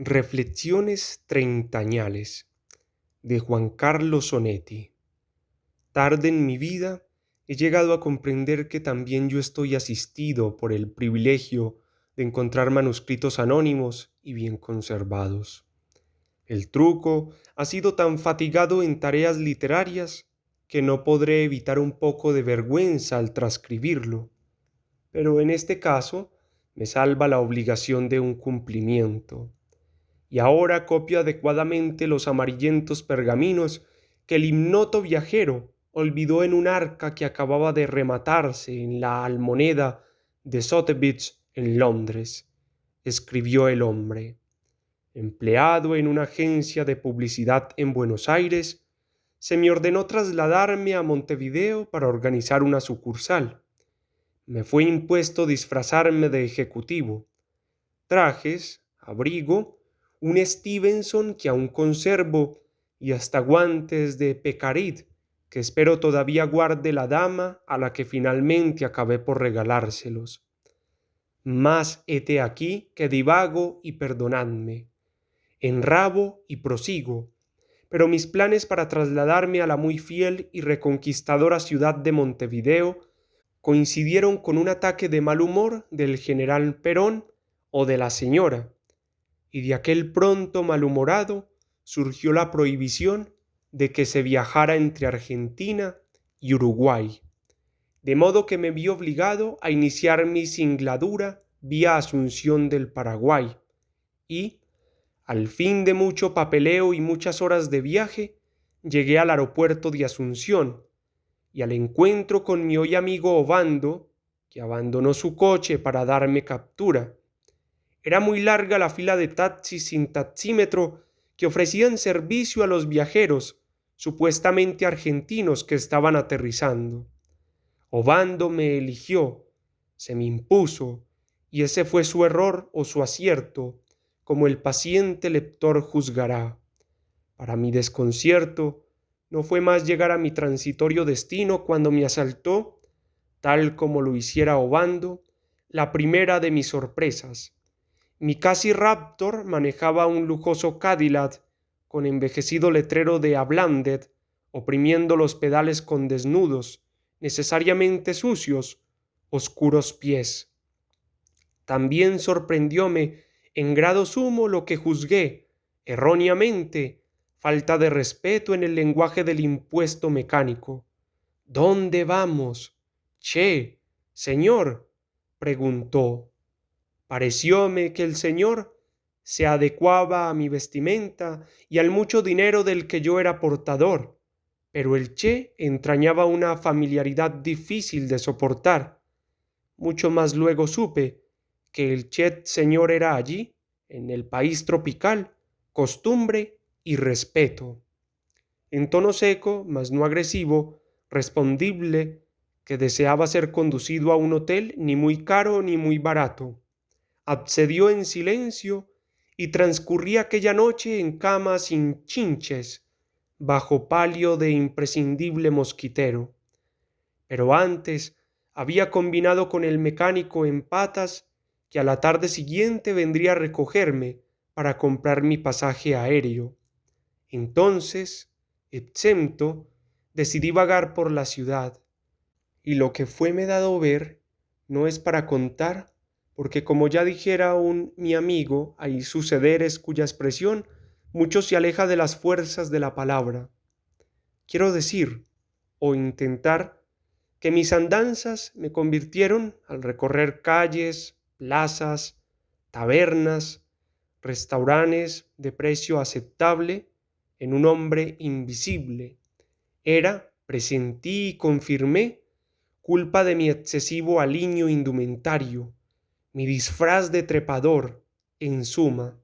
Reflexiones treintañales de Juan Carlos Onetti. Tarde en mi vida he llegado a comprender que también yo estoy asistido por el privilegio de encontrar manuscritos anónimos y bien conservados. El truco ha sido tan fatigado en tareas literarias que no podré evitar un poco de vergüenza al transcribirlo, pero en este caso me salva la obligación de un cumplimiento. Y ahora copio adecuadamente los amarillentos pergaminos que el ignoto viajero olvidó en un arca que acababa de rematarse en la almoneda de Sotheby's en Londres. Escribió el hombre. Empleado en una agencia de publicidad en Buenos Aires, se me ordenó trasladarme a Montevideo para organizar una sucursal. Me fue impuesto disfrazarme de ejecutivo. Trajes, abrigo, un Stevenson que aún conservo y hasta guantes de Pecarit que espero todavía guarde la dama a la que finalmente acabé por regalárselos. Mas hete aquí que divago y perdonadme, enrabo y prosigo, pero mis planes para trasladarme a la muy fiel y reconquistadora ciudad de Montevideo coincidieron con un ataque de mal humor del general Perón o de la señora, y de aquel pronto malhumorado surgió la prohibición de que se viajara entre Argentina y Uruguay, de modo que me vi obligado a iniciar mi singladura vía Asunción del Paraguay, y, al fin de mucho papeleo y muchas horas de viaje, llegué al aeropuerto de Asunción, y al encuentro con mi hoy amigo Obando, que abandonó su coche para darme captura. Era muy larga la fila de taxis sin taxímetro que ofrecían servicio a los viajeros, supuestamente argentinos que estaban aterrizando. Obando me eligió, se me impuso, y ese fue su error o su acierto, como el paciente lector juzgará. Para mi desconcierto, no fue más llegar a mi transitorio destino cuando me asaltó, tal como lo hiciera Obando, la primera de mis sorpresas. Mi casi Raptor manejaba un lujoso Cadillac con envejecido letrero de Ablanded, oprimiendo los pedales con desnudos, necesariamente sucios, oscuros pies. También sorprendióme en grado sumo lo que juzgué, erróneamente, falta de respeto en el lenguaje del impuesto mecánico. ¿Dónde vamos? Che, señor, preguntó. Parecióme que el señor se adecuaba a mi vestimenta y al mucho dinero del que yo era portador, pero el che entrañaba una familiaridad difícil de soportar. Mucho más luego supe que el che señor era allí, en el país tropical, costumbre y respeto. En tono seco, mas no agresivo, respondible que deseaba ser conducido a un hotel ni muy caro ni muy barato. Accedió en silencio y transcurrí aquella noche en cama sin chinches, bajo palio de imprescindible mosquitero. Pero antes había combinado con el mecánico en patas que a la tarde siguiente vendría a recogerme para comprar mi pasaje aéreo. Entonces, exento, decidí vagar por la ciudad, y lo que fueme dado ver no es para contar, porque como ya dijera un mi amigo, hay sucederes cuya expresión mucho se aleja de las fuerzas de la palabra. Quiero decir, o intentar, que mis andanzas me convirtieron, al recorrer calles, plazas, tabernas, restaurantes de precio aceptable, en un hombre invisible. Era, presentí y confirmé, culpa de mi excesivo aliño indumentario, mi disfraz de trepador, en suma,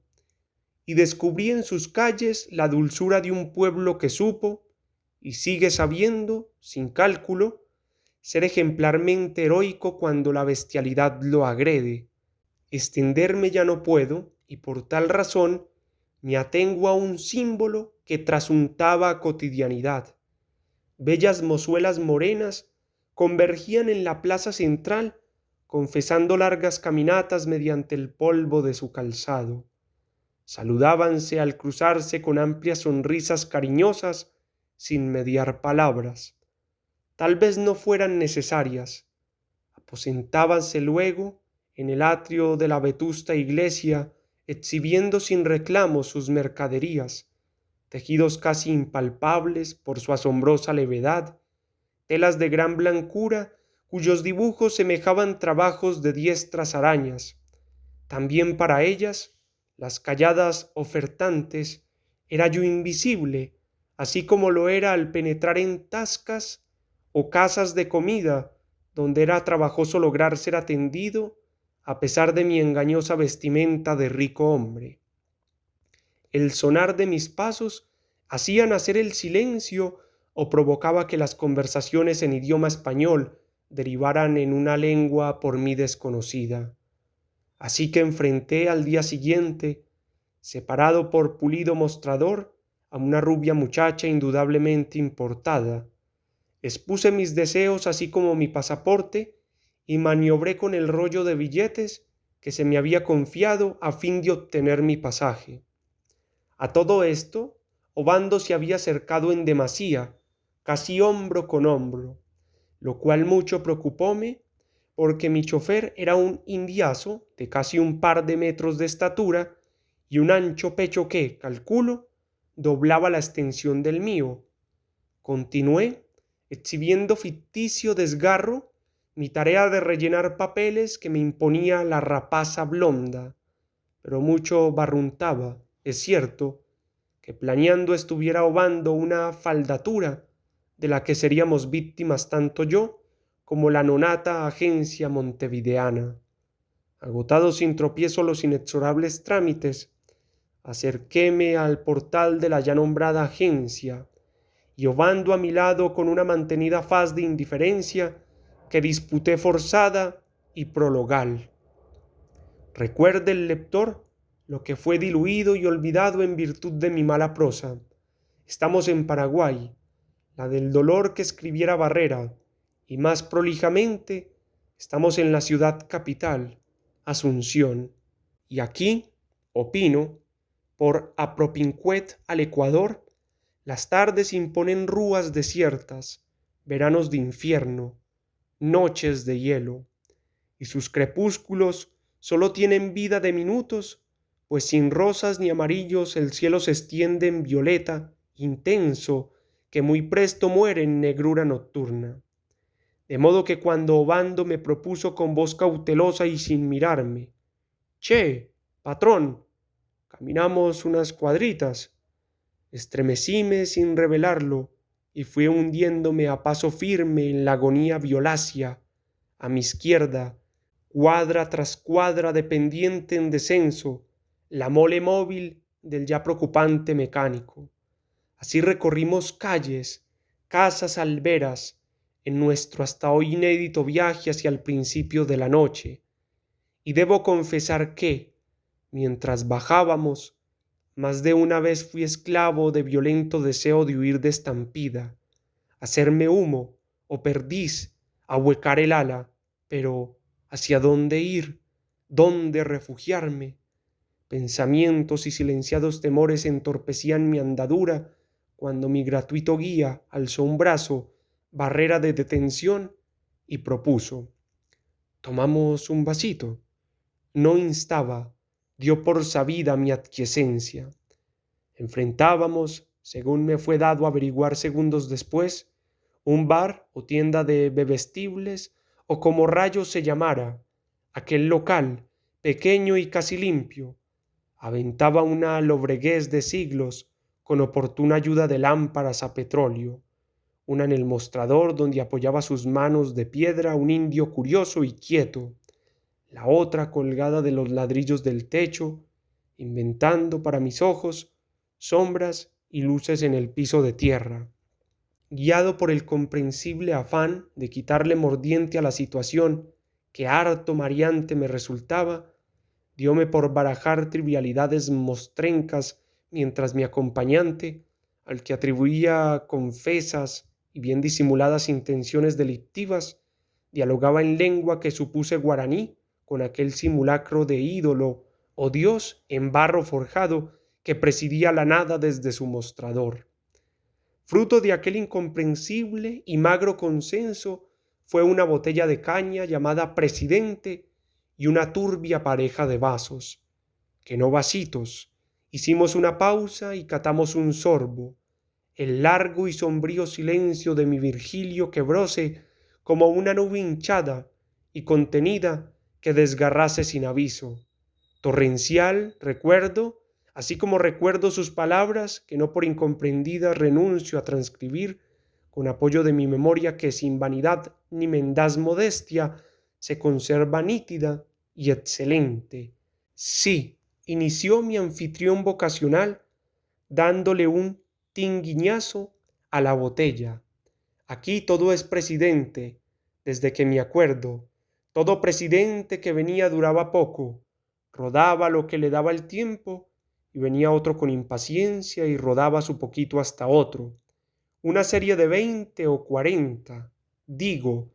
y descubrí en sus calles la dulzura de un pueblo que supo, y sigue sabiendo, sin cálculo, ser ejemplarmente heroico cuando la bestialidad lo agrede. Extenderme ya no puedo, y por tal razón me atengo a un símbolo que trasuntaba cotidianidad. Bellas mozuelas morenas convergían en la plaza central, confesando largas caminatas mediante el polvo de su calzado. Saludábanse al cruzarse con amplias sonrisas cariñosas, sin mediar palabras. Tal vez no fueran necesarias. Aposentábanse luego en el atrio de la vetusta iglesia, exhibiendo sin reclamo sus mercaderías, tejidos casi impalpables por su asombrosa levedad, telas de gran blancura cuyos dibujos semejaban trabajos de diestras arañas. También para ellas, las calladas ofertantes, era yo invisible, así como lo era al penetrar en tascas o casas de comida, donde era trabajoso lograr ser atendido a pesar de mi engañosa vestimenta de rico hombre. El sonar de mis pasos hacía nacer el silencio o provocaba que las conversaciones en idioma español derivaran en una lengua por mí desconocida. Así que enfrenté al día siguiente, separado por pulido mostrador, a una rubia muchacha indudablemente importada. Expuse mis deseos así como mi pasaporte y maniobré con el rollo de billetes que se me había confiado a fin de obtener mi pasaje. A todo esto, Obando se había acercado en demasía, casi hombro con hombro, lo cual mucho preocupóme, porque mi chofer era un indiazo de casi un par de metros de estatura y un ancho pecho que, calculo, doblaba la extensión del mío. Continué, exhibiendo ficticio desgarro, mi tarea de rellenar papeles que me imponía la rapaza blonda, pero mucho barruntaba, es cierto, que planeando estuviera ovando una faldatura de la que seríamos víctimas tanto yo como la nonata agencia montevideana. Agotado sin tropiezo los inexorables trámites, acerquéme al portal de la ya nombrada agencia y ovando a mi lado con una mantenida faz de indiferencia que disputé forzada y prologal. Recuerde el lector lo que fue diluido y olvidado en virtud de mi mala prosa. Estamos en Paraguay, la del dolor que escribiera Barrera, y más prolijamente estamos en la ciudad capital, Asunción. Y aquí, opino, por Apropincuet al Ecuador, las tardes imponen rúas desiertas, veranos de infierno, noches de hielo, y sus crepúsculos solo tienen vida de minutos, pues sin rosas ni amarillos el cielo se extiende en violeta intenso que muy presto muere en negrura nocturna. De modo que cuando Obando me propuso con voz cautelosa y sin mirarme: «Che, patrón, caminamos unas cuadritas», estremecíme sin revelarlo y fui hundiéndome a paso firme en la agonía violácea. A mi izquierda, cuadra tras cuadra de pendiente en descenso, la mole móvil del ya preocupante mecánico. Así recorrimos calles, casas alberas, en nuestro hasta hoy inédito viaje hacia el principio de la noche. Y debo confesar que, mientras bajábamos, más de una vez fui esclavo de violento deseo de huir de estampida, hacerme humo o perdiz, ahuecar el ala, pero ¿hacia dónde ir? ¿Dónde refugiarme? Pensamientos y silenciados temores entorpecían mi andadura cuando mi gratuito guía alzó un brazo, barrera de detención, y propuso: «¿Tomamos un vasito?». No instaba, dio por sabida mi aquiescencia. Enfrentábamos, según me fue dado averiguar segundos después, un bar o tienda de bebestibles o como rayos se llamara, aquel local, pequeño y casi limpio, aventaba una lobreguez de siglos con oportuna ayuda de lámparas a petróleo, una en el mostrador donde apoyaba sus manos de piedra un indio curioso y quieto, la otra colgada de los ladrillos del techo, inventando para mis ojos sombras y luces en el piso de tierra. Guiado por el comprensible afán de quitarle mordiente a la situación que harto mareante me resultaba, dióme por barajar trivialidades mostrencas mientras mi acompañante, al que atribuía confesas y bien disimuladas intenciones delictivas, dialogaba en lengua que supuse guaraní con aquel simulacro de ídolo o Dios en barro forjado que presidía la nada desde su mostrador. Fruto de aquel incomprensible y magro consenso fue una botella de caña llamada Presidente y una turbia pareja de vasos, que no vasitos. Hicimos una pausa y catamos un sorbo. El largo y sombrío silencio de mi Virgilio quebróse como una nube hinchada y contenida que desgarrase sin aviso. Torrencial recuerdo, así como recuerdo sus palabras que no por incomprendidas renuncio a transcribir, con apoyo de mi memoria que sin vanidad ni mendaz modestia se conserva nítida y excelente. Sí, inició mi anfitrión vocacional dándole un tinguiñazo a la botella. Aquí todo es presidente, desde que me acuerdo. Todo presidente que venía duraba poco, rodaba lo que le daba el tiempo, y venía otro con impaciencia y rodaba su poquito hasta otro. Una serie de 20 o 40, digo,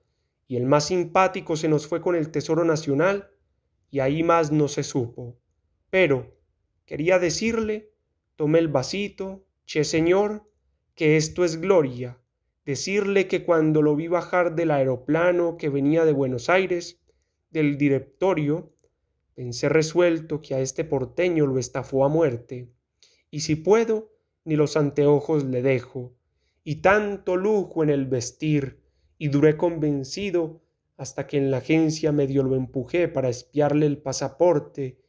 y el más simpático se nos fue con el Tesoro Nacional, y ahí más no se supo. Pero, quería decirle, tomé el vasito, che señor, que esto es gloria. Decirle que cuando lo vi bajar del aeroplano que venía de Buenos Aires, del directorio, pensé resuelto que a este porteño lo estafó a muerte. Y si puedo, ni los anteojos le dejo. Y tanto lujo en el vestir, y duré convencido hasta que en la agencia medio lo empujé para espiarle el pasaporte,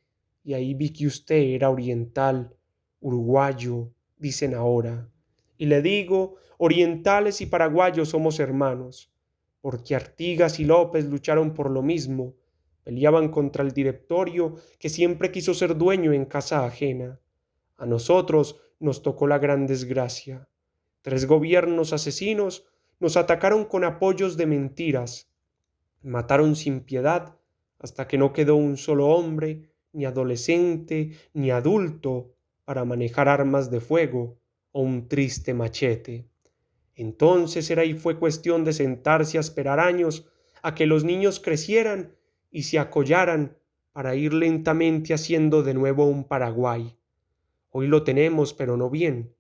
y ahí vi que usted era oriental, uruguayo, dicen ahora. Y le digo, orientales y paraguayos somos hermanos, porque Artigas y López lucharon por lo mismo, peleaban contra el directorio que siempre quiso ser dueño en casa ajena. A nosotros nos tocó la gran desgracia. 3 gobiernos asesinos nos atacaron con apoyos de mentiras. Mataron sin piedad hasta que no quedó un solo hombre, ni adolescente, ni adulto, para manejar armas de fuego o un triste machete. Entonces era y fue cuestión de sentarse a esperar años a que los niños crecieran y se acollaran para ir lentamente haciendo de nuevo un Paraguay. Hoy lo tenemos, pero no bien.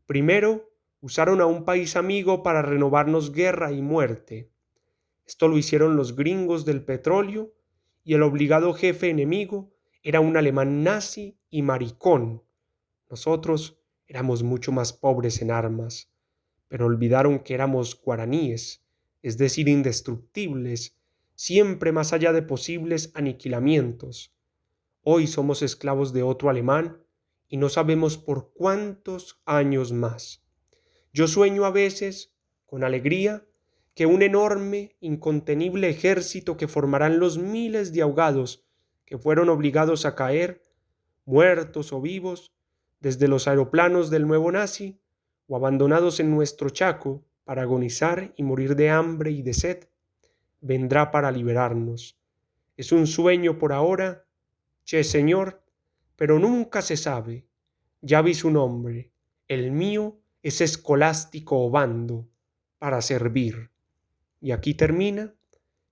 Primero, usaron a un país amigo para renovarnos guerra y muerte. Esto lo hicieron los gringos del petróleo y el obligado jefe enemigo era un alemán nazi y maricón. Nosotros éramos mucho más pobres en armas, pero olvidaron que éramos guaraníes, es decir, indestructibles, siempre más allá de posibles aniquilamientos. Hoy somos esclavos de otro alemán y no sabemos por cuántos años más. Yo sueño a veces, con alegría, que un enorme, incontenible ejército que formarán los miles de ahogados que fueron obligados a caer, muertos o vivos, desde los aeroplanos del nuevo nazi o abandonados en nuestro Chaco para agonizar y morir de hambre y de sed, vendrá para liberarnos. Es un sueño por ahora, che señor, pero nunca se sabe. Ya vi su nombre, el mío es Escolástico Obando, para servir. Y aquí termina,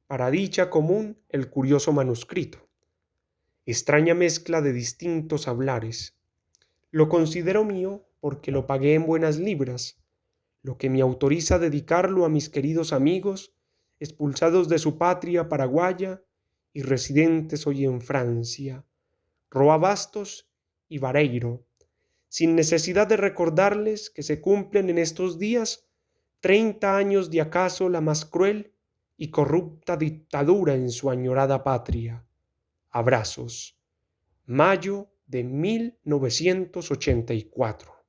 para dicha común, el curioso manuscrito. Extraña mezcla de distintos hablares. Lo considero mío porque lo pagué en buenas libras, lo que me autoriza a dedicarlo a mis queridos amigos, expulsados de su patria paraguaya y residentes hoy en Francia, Roa Bastos y Vareiro, sin necesidad de recordarles que se cumplen en estos días 30 años de acaso la más cruel y corrupta dictadura en su añorada patria. Abrazos. Mayo de 1984.